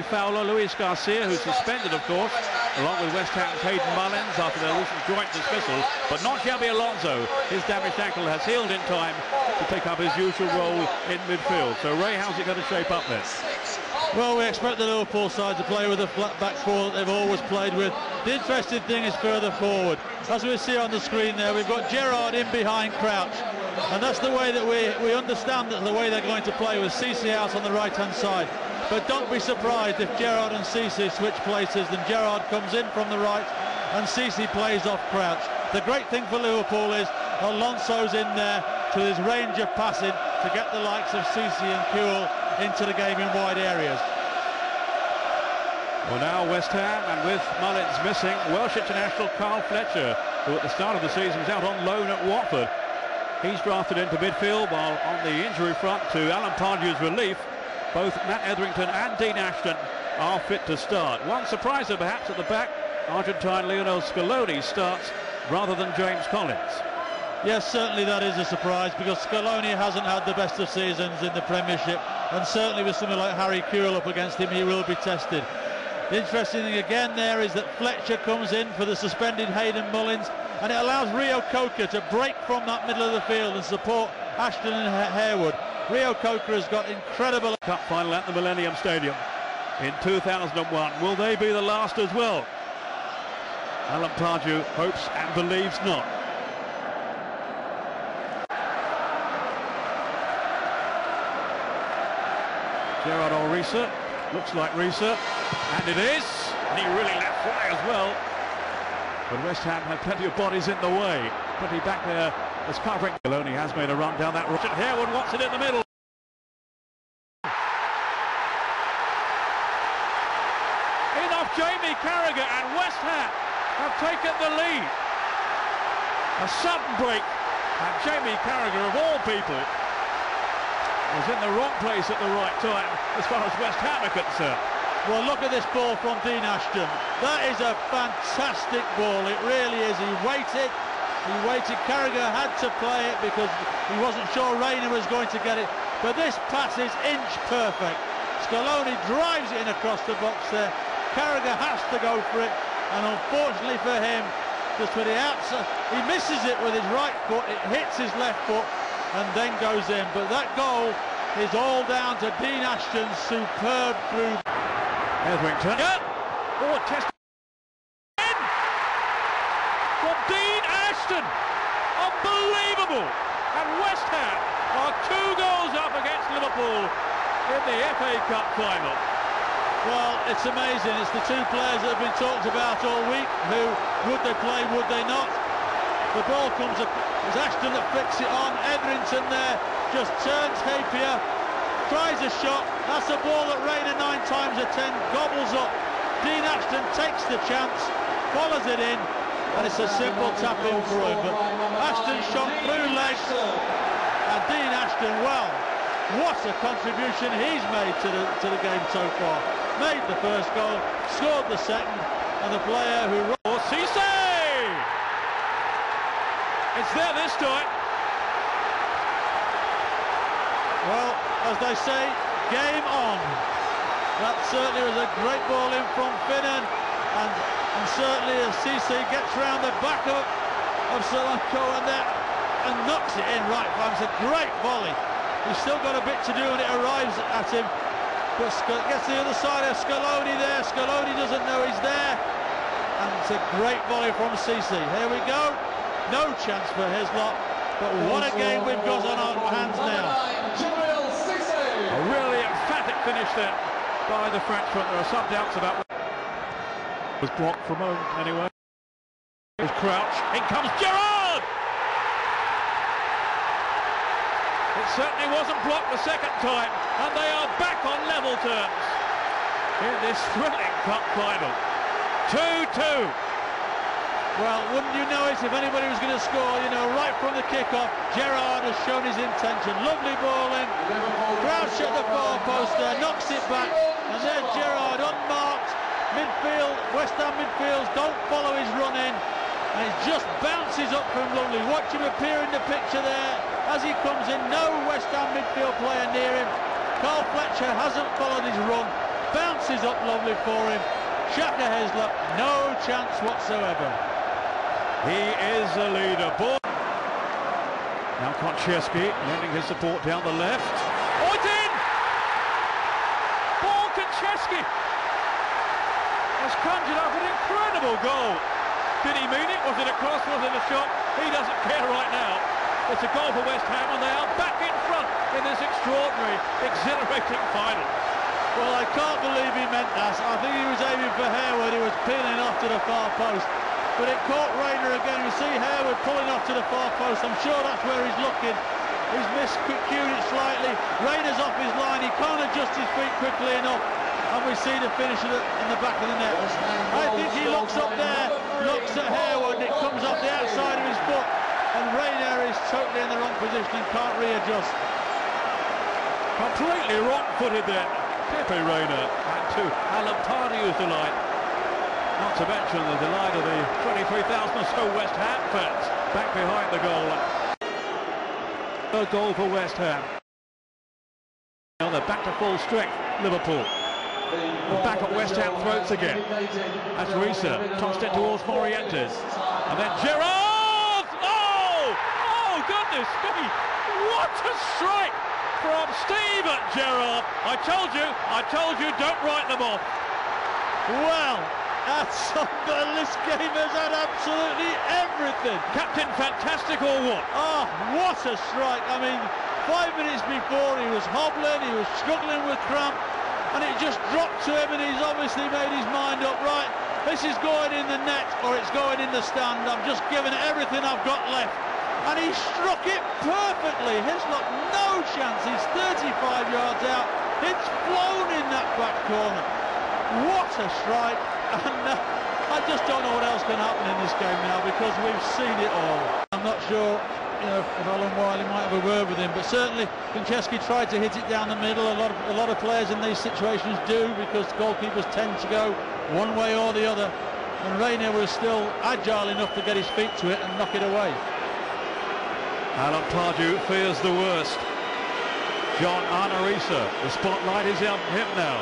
Fowler, Luis Garcia, who's suspended, of course, along with West Ham's Hayden Mullins after their recent joint dismissal, but not Xabi Alonso. His damaged ankle has healed in time to take up his usual role in midfield. So, Ray, how's it going to shape up then? Well, we expect the Liverpool side to play with a flat back four that they've always played with. The interesting thing is further forward. As we see on the screen there, we've got Gerrard in behind Crouch. And that's the way that we understand that the way they're going to play with Cisse out on the right-hand side. But don't be surprised if Gerrard and Cisse switch places, then Gerrard comes in from the right and Cisse plays off Crouch. The great thing for Liverpool is Alonso's in there to his range of passing to get the likes of Cisse and Kuhl into the game in wide areas. Well, now West Ham, and with Mullins missing, Welsh international Carl Fletcher, who at the start of the season was out on loan at Watford. He's drafted into midfield, while on the injury front, to Alan Pardew's relief, both Matt Etherington and Dean Ashton are fit to start. One surpriser perhaps at the back, Argentine Lionel Scaloni starts rather than James Collins. Yes, certainly that is a surprise, because Scaloni hasn't had the best of seasons in the Premiership, and certainly with something like Harry Kuhl up against him, he will be tested. The interesting thing again there is that Fletcher comes in for the suspended Hayden Mullins, and it allows Rio Coker to break from that middle of the field and support Ashton and Harewood. Rio Coker has got incredible Cup final at the Millennium Stadium in 2001. Will they be the last as well? Alan Pardew hopes and believes not. Gerrard or Risa, looks like Risa, and it is, and he really let fly as well. But West Ham had plenty of bodies in the way. Plenty back there as covering. Scaloni has made a run down that road. Harewood wants it in the middle. In off Jamie Carragher, and West Ham have taken the lead. A sudden break, and Jamie Carragher, of all people, was in the wrong place at the right time as far as West Ham are concerned. Well, look at this ball from Dean Ashton. That is a fantastic ball, it really is. He waited, Carragher had to play it because he wasn't sure Reina was going to get it, but this pass is inch perfect. Scaloni drives it in across the box there. Carragher has to go for it, and unfortunately for him, just with the outside, he misses it with his right foot, it hits his left foot and then goes in. But that goal is all down to Dean Ashton's superb through. Etherington. Oh, a test in from Dean Ashton. Unbelievable. And West Ham are 2 goals up against Liverpool in the FA Cup final. Well, it's amazing. It's the 2 players that have been talked about all week. Who would they play, would they not? The ball comes up. It's Ashton that flicks it on. Etherington there just turns Hapier, tries a shot. That's a ball that Reina 9 times out of 10 gobbles up. Dean Ashton takes the chance, follows it in, and it's a simple tap in for him. But Ashton shot through legs, and Dean Ashton, well, what a contribution he's made to the game so far. Made the first goal, scored the second, and the player who... Cisse! It's there this time. Well, as they say, game on. That certainly was a great ball in from Finnan, and certainly as Cisse gets round the back of Solanko and knocks it in right front. It's a great volley. He's still got a bit to do when it arrives at him, but gets the other side of Scaloni there. Scaloni doesn't know he's there, and it's a great volley from Cisse. Here we go. No chance for Hislop, but what a game we've got on our hands now. A really emphatic finish there by the Frenchman. There are some doubts about what was blocked for a moment anyway. There's Crouch. In comes Gerrard! It certainly wasn't blocked the second time, and they are back on level terms in this thrilling cup final. 2-2. Well, wouldn't you know it if anybody was going to score, you know, right from the kick-off. Gerrard has shown his intention. Lovely ball in. Crouch at the far post there, knocks it back, and there's Gerrard unmarked. Midfield, West Ham midfields don't follow his run in, and it just bounces up from Lovely. Watch him appear in the picture there as he comes in. No West Ham midfield player near him. Carl Fletcher hasn't followed his run, bounces up lovely for him. Shaka Heslop, no chance whatsoever. He is a leader. Now Konchesky lending his support down the left. Oh, it's in! Paul Konchesky has conjured up an incredible goal. Did he mean it? Was it a cross? Was it a shot? He doesn't care right now. It's a goal for West Ham and they are back in front in this extraordinary, exhilarating final. Well, I can't believe he meant that. I think he was aiming for Harewood, who was peeling off to the far post. But it caught Rayner again. You see Harewood pulling off to the far post. I'm sure that's where he's looking. He's miscued it slightly. Rayner's off his line. He can't adjust his feet quickly enough. And we see the finish in the back of the net. I think he looks up there, looks at Harewood, and it comes off the outside of his foot. And Rayner is totally in the wrong position and can't readjust. Completely wrong-footed then. Pepe Rayner, and to Alan Pardew's delight. Not to mention the delight of the 23,000 or so West Ham fans back behind the goal. A goal for West Ham. Now they're back to full strength, Liverpool. And back at West Ham throats again. As Risa tossed it towards Morientes. And then Gerrard! Oh! Oh, goodness me! What a strike from Steven Gerrard. I told you, don't write them off. Well, this game has had absolutely everything. Captain Fantastic or what? Oh, what a strike. I mean, 5 minutes before he was hobbling, he was struggling with cramp, and it just dropped to him, and he's obviously made his mind up, right, this is going in the net or it's going in the stand. I'm just giving it everything I've got left. And he struck it perfectly. Heslop, no chance. He's 35 yards out. It's flown in that back corner. What a strike. And I just don't know what else can happen in this game now, because we've seen it all. I'm not sure, if Alan Wiley might have a word with him, but certainly Konchesky tried to hit it down the middle. A lot of players in these situations do, because goalkeepers tend to go one way or the other. And Rayner was still agile enough to get his feet to it and knock it away. Alan Pardew fears the worst. John Arnorisa, the spotlight is on him now.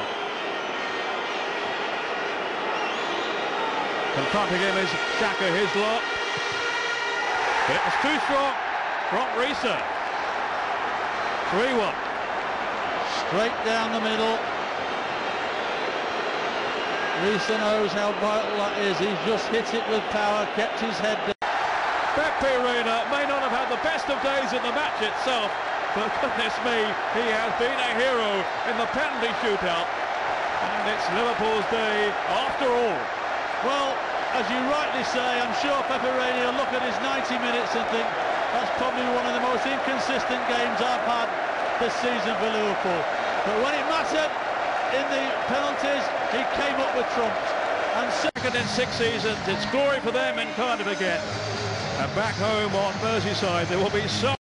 Confronting him is Shaka Heslop. It was too strong from Risa. 3-1. Straight down the middle. Risa knows how vital that is. He's just hit it with power, kept his head down. Pepe Rayner may not have had the best of days in the match itself, but goodness me, he has been a hero in the penalty shootout, and it's Liverpool's day after all. Well, as you rightly say, I'm sure Pepe Rayner will look at his 90 minutes and think that's probably one of the most inconsistent games I've had this season for Liverpool. But when it mattered in the penalties, he came up with trumps. And second in 6 seasons, it's glory for them in Cardiff again. And back home on Merseyside, there will be so